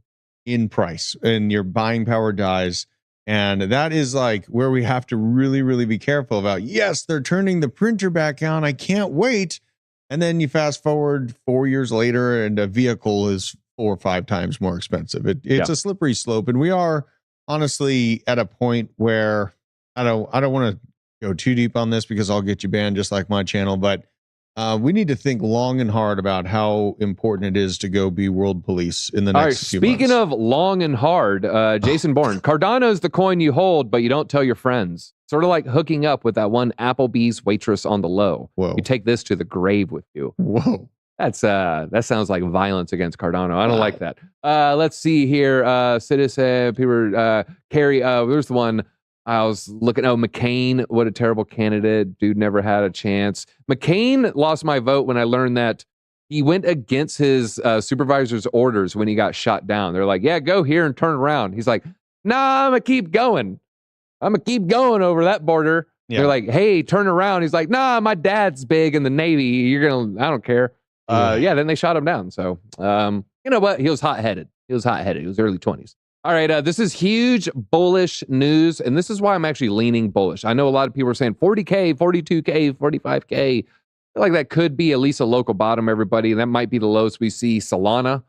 in price, and your buying power dies. And that is like where we have to really, really be careful about. Yes, they're turning the printer back on. I can't wait. And then you fast forward 4 years later, and a vehicle is 4 or 5 times more expensive. It's a slippery slope, and we are honestly at a point where I don't want to go too deep on this because I'll get you banned, just like my channel. But we need to think long and hard about how important it is to go be world police in the next few months. Speaking of long and hard, Jason Bourne, Cardano is the coin you hold, but you don't tell your friends. Sort of like hooking up with that one Applebee's waitress on the low. Whoa. You take this to the grave with you. Whoa. That sounds like violence against Cardano. I don't like that. Let's see here. Citizen, people, Carrie, there's the one. I was looking, McCain, what a terrible candidate. Dude never had a chance. McCain lost my vote when I learned that he went against his supervisor's orders when he got shot down. They're like, yeah, go here and turn around. He's like, nah, I'm going to keep going. I'm going to keep going over that border. Yeah. They're like, hey, turn around. He's like, nah, my dad's big in the Navy. I don't care. Then they shot him down. So, you know what? He was hot-headed. He was early 20s. All right, this is huge bullish news, and this is why I'm actually leaning bullish. I know a lot of people are saying 40K, 42K, 45K. I feel like that could be at least a local bottom, everybody. That might be the lowest we see Solana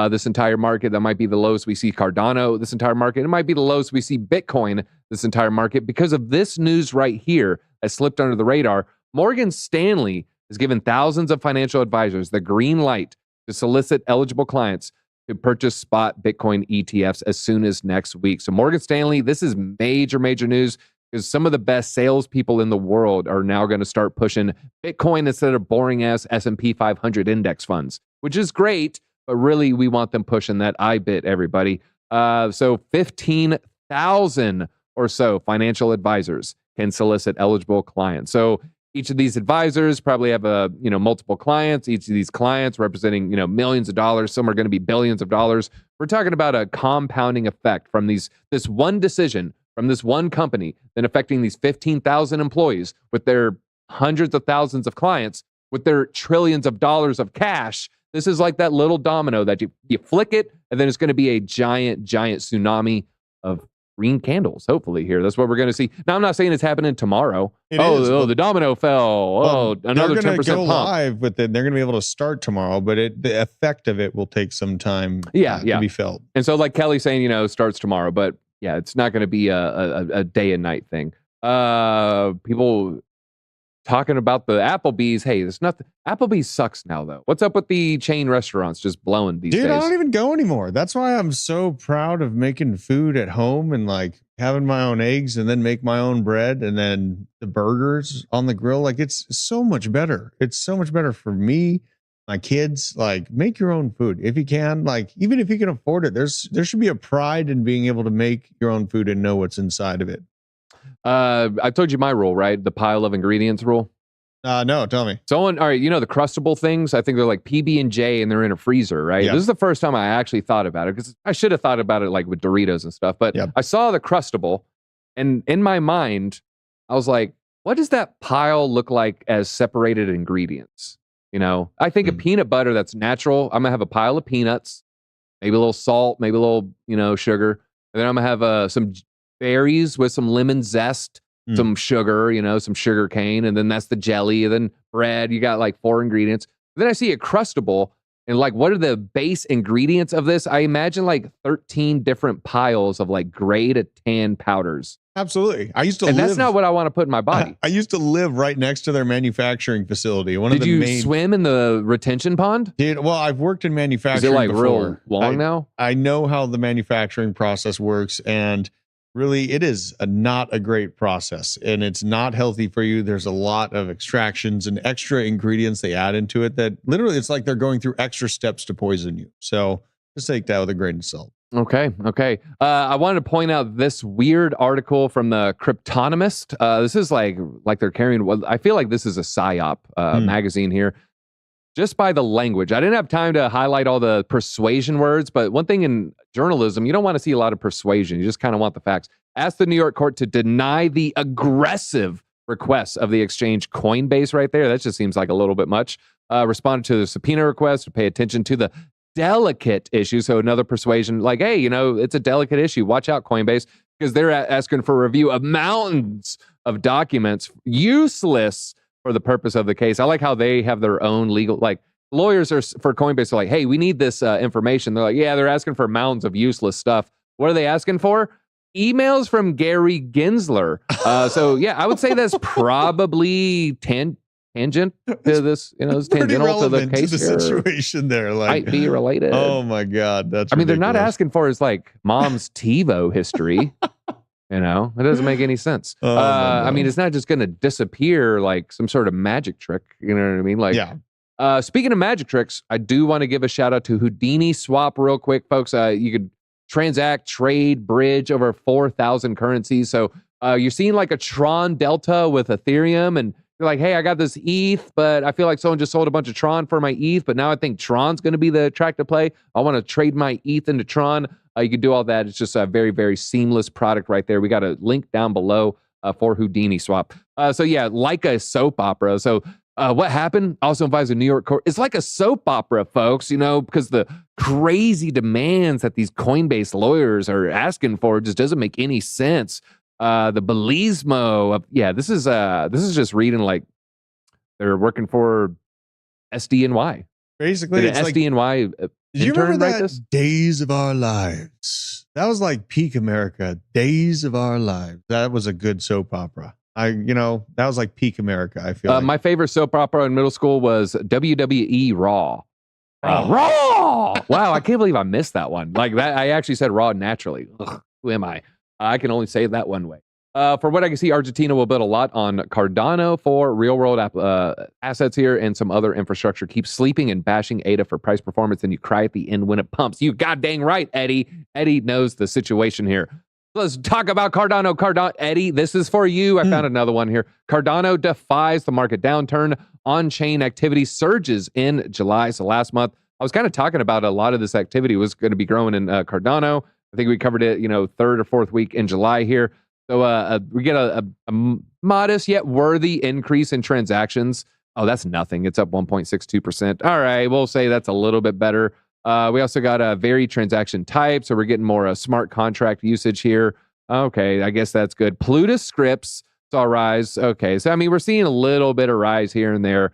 this entire market. That might be the lowest we see Cardano this entire market. It might be the lowest we see Bitcoin this entire market because of this news right here that slipped under the radar. Morgan Stanley has given thousands of financial advisors the green light to solicit eligible clients to purchase spot Bitcoin ETFs as soon as next week. So Morgan Stanley, this is major news because some of the best salespeople in the world are now going to start pushing Bitcoin instead of boring ass S&P 500 index funds, which is great, but really we want them pushing that IBIT, everybody. So 15,000 or so financial advisors can solicit eligible clients. So each of these advisors probably have multiple clients. Each of these clients representing millions of dollars. Some are going to be billions of dollars. We're talking about a compounding effect from this one decision from this one company, then affecting these 15,000 employees with their hundreds of thousands of clients, with their trillions of dollars of cash. This is like that little domino that you flick it, and then it's going to be a giant tsunami of green candles, hopefully, here. That's what we're going to see. Now, I'm not saying it's happening tomorrow. The domino fell. Another 10% pump. They're going to go live with it. They're going to be able to start tomorrow, but the effect of it will take some time to be felt. And so, like Kelly's saying, starts tomorrow, but yeah, it's not going to be a day and night thing. People talking about the Applebee's. Hey, there's nothing. Applebee's sucks now, though. What's up with the chain restaurants just blowing these days? Dude, I don't even go anymore. That's why I'm so proud of making food at home and like having my own eggs and then make my own bread and then the burgers on the grill. Like it's so much better. It's so much better for me, my kids. Like make your own food if you can. Like even if you can afford it, there should be a pride in being able to make your own food and know what's inside of it. I told you my rule, right? The pile of ingredients rule. No, tell me. All right, the Crustable things, I think they're like PB&J and they're in a freezer, right? Yeah. This is the first time I actually thought about it because I should have thought about it like with Doritos and stuff, but I saw the Crustable and in my mind, I was like, what does that pile look like as separated ingredients? I think of peanut butter that's natural. I'm gonna have a pile of peanuts, maybe a little salt, maybe a little, sugar. And then I'm gonna have some berries with some lemon zest, some sugar, some sugar cane, and then that's the jelly, and then bread. You got like 4 ingredients. Then I see a Crustable, And like, what are the base ingredients of this? I imagine like 13 different piles of like gray to tan powders. Absolutely. I used to and live. That's not what I want to put in my body. I used to live right next to their manufacturing facility. Did you swim in the retention pond? Well, I've worked in manufacturing. Is it like before. real long now? I know how the manufacturing process works, and really, it is not a great process, and it's not healthy for you. There's a lot of extractions and extra ingredients they add into it that literally it's like they're going through extra steps to poison you. So just take that with a grain of salt. Okay. I wanted to point out this weird article from the Cryptonomist. This is like they're carrying. I feel like this is a psyop magazine here, just by the language. I didn't have time to highlight all the persuasion words, but one thing in journalism, you don't want to see a lot of persuasion. You just kind of want the facts. Asked the New York court to deny the aggressive requests of the exchange Coinbase right there. That just seems like a little bit much. Responded to the subpoena request to pay attention to the delicate issue. So another persuasion, like, hey, it's a delicate issue. Watch out, Coinbase, because they're asking for a review of mountains of documents useless for the purpose of the case. I like how they have their own legal, like lawyers are for Coinbase are like, hey, we need this information. They're like, yeah, they're asking for mountains of useless stuff. What are they asking for? Emails from Gary Gensler. So yeah, I would say that's probably tangent to this, it's tangential to the case to the situation there. Like, might be related. Oh my God. That's they're not ridiculous. asking for his like mom's TiVo history. It doesn't make any sense. It's not just going to disappear like some sort of magic trick. You know what I mean? Like, yeah. Speaking of magic tricks, I do want to give a shout out to Houdini Swap real quick, folks. You could transact, trade, bridge over 4,000 currencies. So you're seeing like a Tron Delta with Ethereum, and you're like, hey, I got this ETH, but I feel like someone just sold a bunch of Tron for my ETH, but now I think Tron's going to be the track to play. I want to trade my ETH into Tron. You can do all that. It's just a very, very seamless product right there. We got a link down below for Houdini Swap. So yeah, like a soap opera. So what happened? Also invites a New York court. It's like a soap opera, folks, because the crazy demands that these Coinbase lawyers are asking for just doesn't make any sense. The Belismo of, this is just reading like they're working for SDNY. Basically, did it's SDNY like, did you remember that this? Days of Our Lives? That was like peak America. Days of Our Lives. That was a good soap opera. That was like peak America. I feel like. My favorite soap opera in middle school was WWE Raw. Raw! Wow, I can't believe I missed that one. Like that, I actually said Raw naturally. Ugh, who am I? I can only say that one way. For what I can see, Argentina will build a lot on Cardano for real-world assets here and some other infrastructure. Keep sleeping and bashing ADA for price performance, and you cry at the end when it pumps. You goddamn right, Eddie. Eddie knows the situation here. Let's talk about Cardano. Eddie, this is for you. I found another one here. Cardano defies the market downturn. On-chain activity surges in July. So last month, I was kind of talking about a lot of this activity was going to be growing in Cardano. I think we covered it, third or fourth week in July here. So we get a modest yet worthy increase in transactions. Oh, that's nothing. It's up 1.62%. All right, we'll say that's a little bit better. We also got a varied transaction type, so we're getting more smart contract usage here. Okay, I guess that's good. Plutus scripts saw a rise. Okay, so we're seeing a little bit of rise here and there.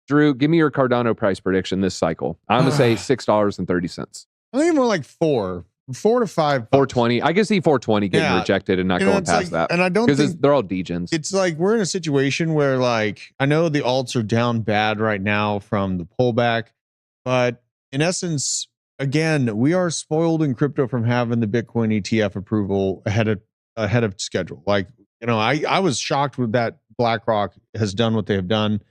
Drew, give me your Cardano price prediction this cycle. I'm gonna say $6.30. I think more like $4 to $5. 420. I can see 420 getting rejected and not going past that. And I don't think they're all degens. It's like we're in a situation where, like, I know the alts are down bad right now from the pullback, but in essence, again, we are spoiled in crypto from having the Bitcoin ETF approval ahead of schedule. Like, I was shocked with that BlackRock has done what they have done.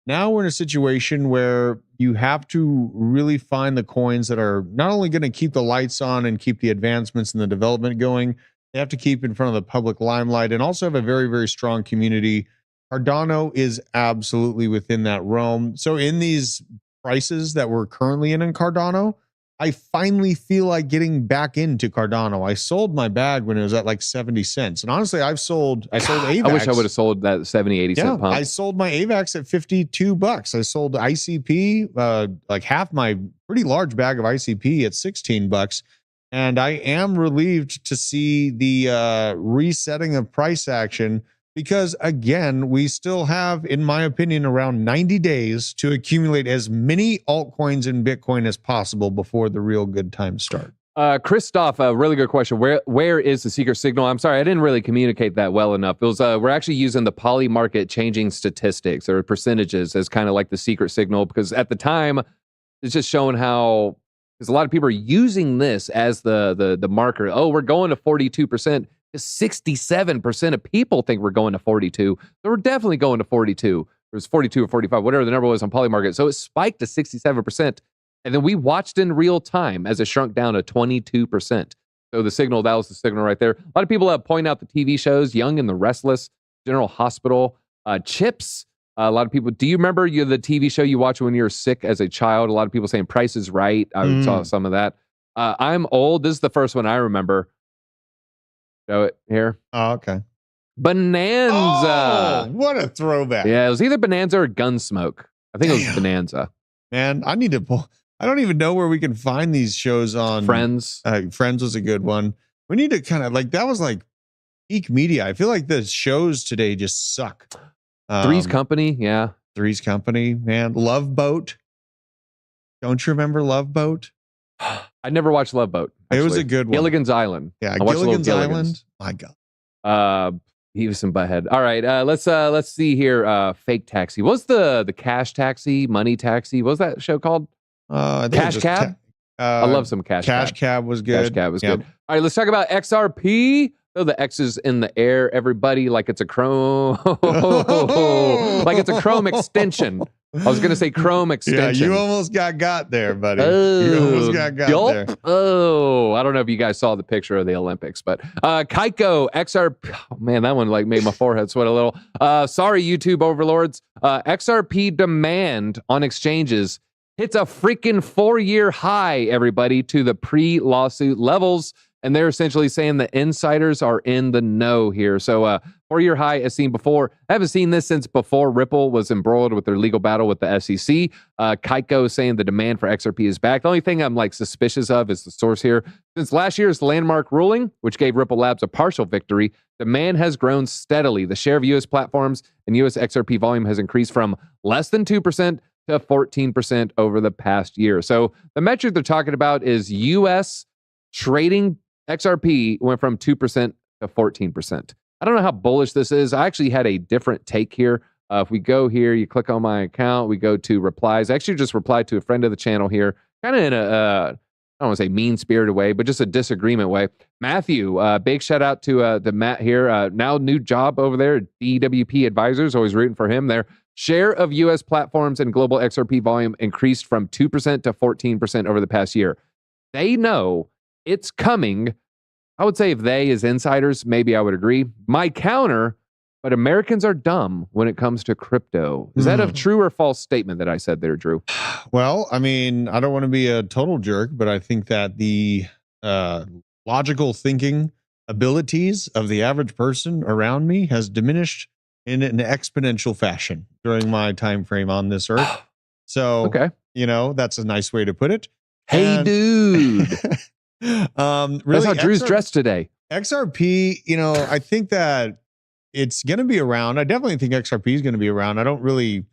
Now we're in a situation where you have to really find the coins that are not only going to keep the lights on and keep the advancements and the development going, they have to keep in front of the public limelight and also have a very, very strong community. Cardano is absolutely within that realm. So in these prices that we're currently in Cardano, I finally feel like getting back into Cardano. I sold my bag when it was at like 70 cents. And honestly, I sold AVAX. I wish I would have sold that 70, 80 cent pump. I sold my AVAX at $52. I sold ICP, like half my pretty large bag of ICP at $16. And I am relieved to see the resetting of price action because again, we still have, in my opinion, around 90 days to accumulate as many altcoins and Bitcoin as possible before the real good times start. Christoph, a really good question. Where is the secret signal? I'm sorry, I didn't really communicate that well enough. It was we're actually using the poly market changing statistics or percentages as kind of like the secret signal, because at the time it's just showing how, because a lot of people are using this as the marker. Oh, we're going to 42%. 67% of people think we're going to 42. So we're definitely going to 42. It was 42 or 45, whatever the number was on poly market. So it spiked to 67%. And then we watched in real time as it shrunk down to 22%. So the signal, that was the signal right there. A lot of people point out the TV shows, Young and the Restless, General Hospital, Chips. A lot of people, do you remember the TV show you watched when you were sick as a child? A lot of people saying Price is Right. I saw some of that. I'm old. This is the first one I remember. Show it here. Oh, okay. Bonanza. Oh, what a throwback. Yeah, it was either Bonanza or Gunsmoke. I think it was Bonanza. Man, I need to pull. I don't even know where we can find these shows on. Friends. Friends was a good one. We need to kind of that was like peak media. I feel like the shows today just suck. Three's Company. Yeah. Three's Company, man. Love Boat. Don't you remember Love Boat? I never watched Love Boat. It was a good one. Gilligan's Island. Yeah, I watched Gilligan's Island. My God. Beavis and Butthead. All right, let's see here. Fake Taxi. What's the Cash Taxi, Money Taxi? What was that show called? I think Cash Cab. I love some Cash Cab. Cash Cab was good. Cash Cab was good. All right, let's talk about XRP. Oh, the X is in the air, everybody, like it's a Chrome, like it's a Chrome extension. I was going to say Chrome extension. Yeah, you almost got there, buddy. Oh, you almost got there. Oh, I don't know if you guys saw the picture of the Olympics, but Kaiko, XRP, oh, man, that one made my forehead sweat a little. Sorry, YouTube overlords. XRP demand on exchanges hits a freaking 4-year high, everybody, to the pre-lawsuit levels. And they're essentially saying the insiders are in the know here. So 4-year high as seen before. I haven't seen this since before Ripple was embroiled with their legal battle with the SEC. Kaiko is saying the demand for XRP is back. The only thing I'm suspicious of is the source here. Since last year's landmark ruling, which gave Ripple Labs a partial victory, demand has grown steadily. The share of U.S. platforms and U.S. XRP volume has increased from less than 2% to 14% over the past year. So the metric they're talking about is U.S. trading XRP went from 2% to 14%. I don't know how bullish this is. I actually had a different take here. If we go here, you click on my account, we go to replies. I actually just replied to a friend of the channel here, kind of in I don't want to say mean-spirited way, but just a disagreement way. Matthew, big shout out to Matt here. Now new job over there, DWP Advisors, always rooting for him there. Share of U.S. platforms and global XRP volume increased from 2% to 14% over the past year. They know it's coming. I would say if they is insiders, maybe I would agree. My counter, but Americans are dumb when it comes to crypto. Is that a true or false statement that I said there, Drew? Well, I mean, I don't want to be a total jerk, but I think that the logical thinking abilities of the average person around me has diminished in an exponential fashion during my time frame on this earth. So, okay, that's a nice way to put it. Hey, dude. Really, that's how Drew's dressed today. XRP, I think that it's going to be around. I definitely think XRP is going to be around. I don't really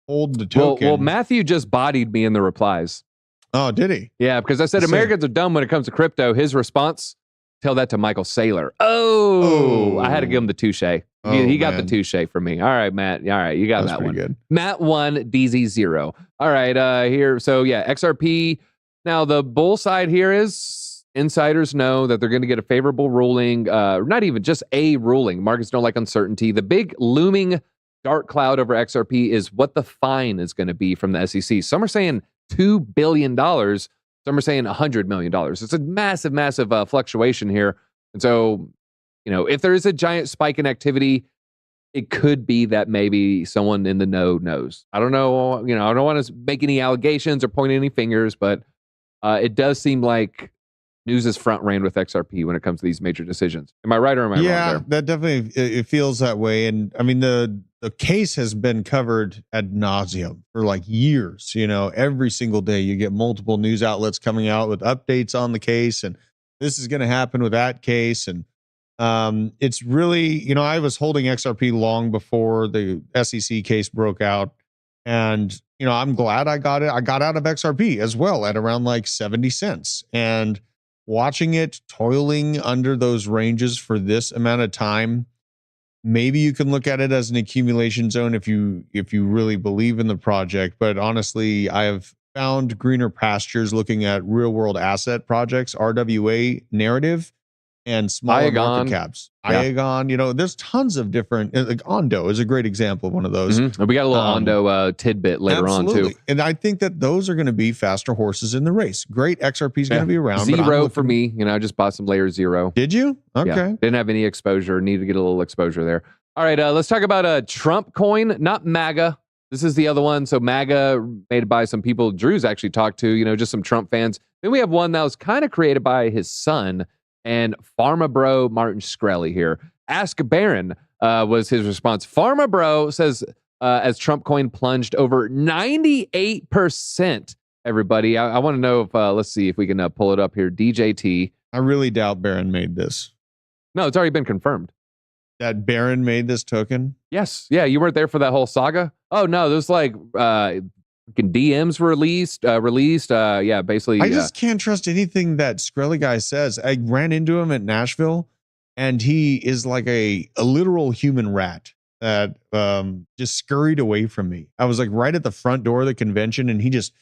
hold the token. Well, Matthew just bodied me in the replies. Oh, did he? Yeah, because I said Americans are dumb when it comes to crypto. His response, tell that to Michael Saylor. Oh, I had to give him the touche. He got the touche from me. All right, Matt. All right, you got that one. Good. Matt 1, DZ 0. All right, here. So yeah, XRP. Now the bull side here is insiders know that they're going to get a favorable ruling. Not even just a ruling. Markets don't like uncertainty. The big looming dark cloud over XRP is what the fine is going to be from the SEC. Some are saying $2 billion. Some are saying $100 million. It's a massive, massive fluctuation here. And so, if there is a giant spike in activity, it could be that maybe someone in the know knows. I don't know. I don't want to make any allegations or point any fingers, but it does seem like news is front ran with XRP when it comes to these major decisions. Am I right or am I wrong there? Yeah, that definitely, it feels that way. And I mean, the case has been covered ad nauseum for years. Every single day you get multiple news outlets coming out with updates on the case, and this is going to happen with that case. And It's really, I was holding XRP long before the SEC case broke out. And, I'm glad I got it. I got out of XRP as well at around like 70 cents. And watching it toiling under those ranges for this amount of time, maybe you can look at it as an accumulation zone if you really believe in the project. But honestly, I have found greener pastures looking at real world asset projects, RWA narrative, and smaller market caps. Yeah. Iagon, there's tons of different, like Ondo is a great example of one of those. Mm-hmm. We got a little Ondo tidbit later on too. And I think that those are going to be faster horses in the race. Great XRP is going to be around. Zero for me. I just bought some layer 0. Did you? Okay. Yeah. Didn't have any exposure. Need to get a little exposure there. All right. Let's talk about a Trump coin, not MAGA. This is the other one. So MAGA made by some people Drew's actually talked to, just some Trump fans. Then we have one that was kind of created by his son and Pharma Bro Martin Shkreli here. Ask Baron was his response. Pharma Bro says as Trump coin plunged over 98%. Everybody, I want to know if let's see if we can pull it up here. DJT. I really doubt Baron made this. No, it's already been confirmed. That Baron made this token? Yes. Yeah, you weren't there for that whole saga? Oh no, there's like DMs released. Yeah, basically. I just can't trust anything that Shkreli guy says. I ran into him at Nashville, and he is like a literal human rat that just scurried away from me. I was like right at the front door of the convention, and he just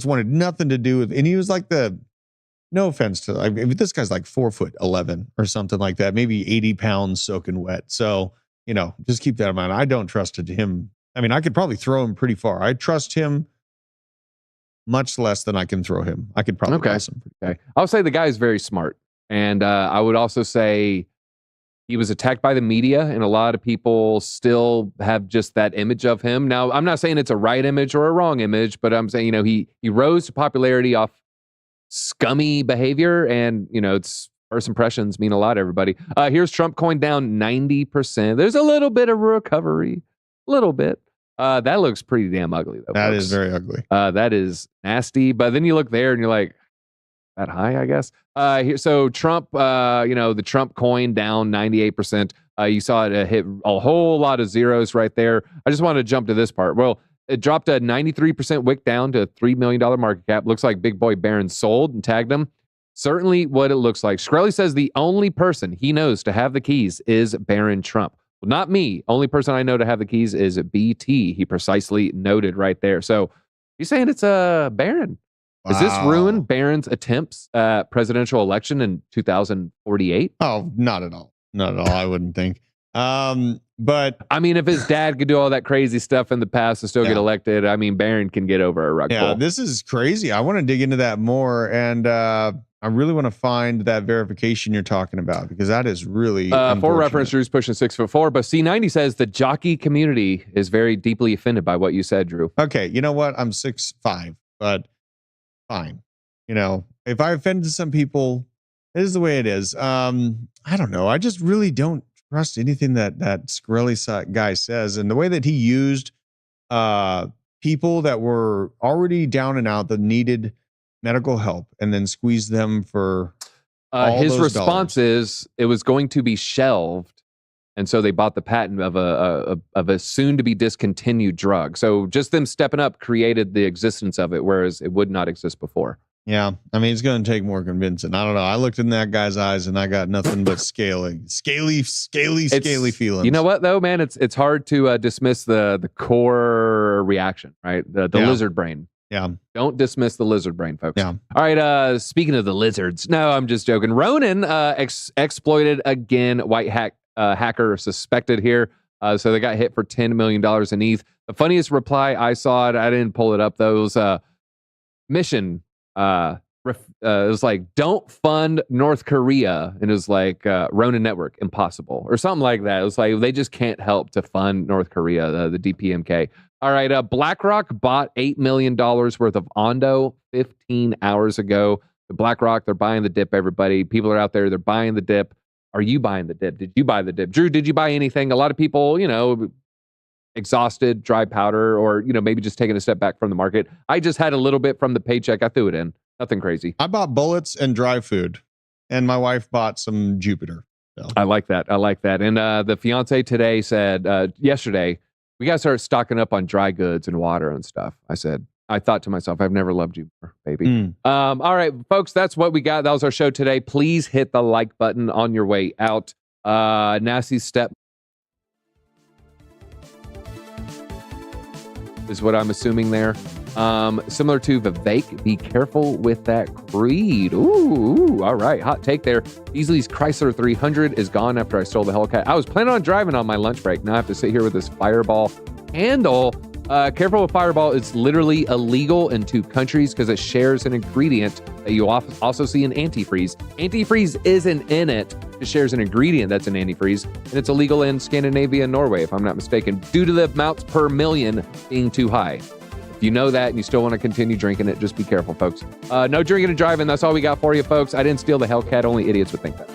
wanted nothing to do with. And he was like no offense to, this guy's like 4'11" or something like that, maybe 80 pounds soaking wet. So just keep that in mind. I don't trust him. I mean, I could probably throw him pretty far. I trust him much less than I can throw him. I could probably pass him. Okay. I would say the guy is very smart. And I would also say he was attacked by the media, and a lot of people still have just that image of him. Now, I'm not saying it's a right image or a wrong image, but I'm saying, he rose to popularity off scummy behavior, and, it's first impressions mean a lot, everybody. Here's Trump coin down 90%. There's a little bit of recovery. Little bit. That looks pretty damn ugly, though. That is very ugly. That is nasty. But then you look there and you're like, that high, I guess. So Trump, the Trump coin down 98%. You saw it hit a whole lot of zeros right there. I just wanted to jump to this part. Well, it dropped a 93% wick down to a $3 million market cap. Looks like Big Boy Baron sold and tagged him. Certainly what it looks like. Shkreli says the only person he knows to have the keys is Baron Trump. Well, not me. Only person I know to have the keys is BT. He precisely noted right there. So you're saying it's a Baron. Wow. Does this ruin Baron's attempts at presidential election in 2048? Oh, not at all. Not at all. I wouldn't think. But I mean, if his dad could do all that crazy stuff in the past and still get elected, I mean, Baron can get over a rug pull. This is crazy. I want to dig into that more. And I really want to find that verification you're talking about, because that is really for reference, Drew's pushing 6'4", but C90 says the jockey community is very deeply offended by what you said, Drew. Okay, you know what? I'm 6'5", but fine. If I offended some people, it is the way it is. I don't know. I just really don't trust anything that Shkreli guy says, and the way that he used people that were already down and out that needed medical help and then squeeze them for his response is it was going to be shelved, and so they bought the patent of a soon to be discontinued drug. So just them stepping up created the existence of it, whereas it would not exist before. Yeah, I mean, it's going to take more convincing. I don't know. I looked in that guy's eyes and I got nothing but scaly feelings. You know what though, man? It's hard to dismiss the core reaction, right? The lizard brain. Yeah. Don't dismiss the lizard brain, folks. Yeah. All right. Speaking of the lizards, no, I'm just joking. Ronin exploited again. White hacker suspected here. So they got hit for $10 million in ETH. The funniest reply I saw, I didn't pull it up though, was mission. It was like, don't fund North Korea. And it was like Ronin Network, impossible, or something like that. It was like they just can't help to fund North Korea, the DPMK. All right, BlackRock bought $8 million worth of Ondo 15 hours ago. The BlackRock, they're buying the dip, everybody. People are out there, they're buying the dip. Are you buying the dip? Did you buy the dip? Drew, did you buy anything? A lot of people, exhausted, dry powder, or, maybe just taking a step back from the market. I just had a little bit from the paycheck. I threw it in. Nothing crazy. I bought bullets and dry food. and my wife bought some Jupiter. So. I like that. I like that. And the fiance today said, yesterday, we got to start stocking up on dry goods and water and stuff. I thought to myself, I've never loved you more, baby. All right, folks, that's what we got. That was our show today. Please hit the like button on your way out. Nasty step is what I'm assuming there. Similar to Vivek, be careful with that Creed. Ooh, all right. Hot take there. Beasley's Chrysler 300 is gone after I stole the Hellcat. I was planning on driving on my lunch break. Now I have to sit here with this Fireball handle. Careful with Fireball. It's literally illegal in 2 countries because it shares an ingredient that you also see in antifreeze. Antifreeze isn't in it. It shares an ingredient that's an antifreeze, and it's illegal in Scandinavia and Norway, if I'm not mistaken, due to the amounts per million being too high. If you know that and you still want to continue drinking it, just be careful, folks. No drinking and driving. That's all we got for you, folks. I didn't steal the Hellcat. Only idiots would think that.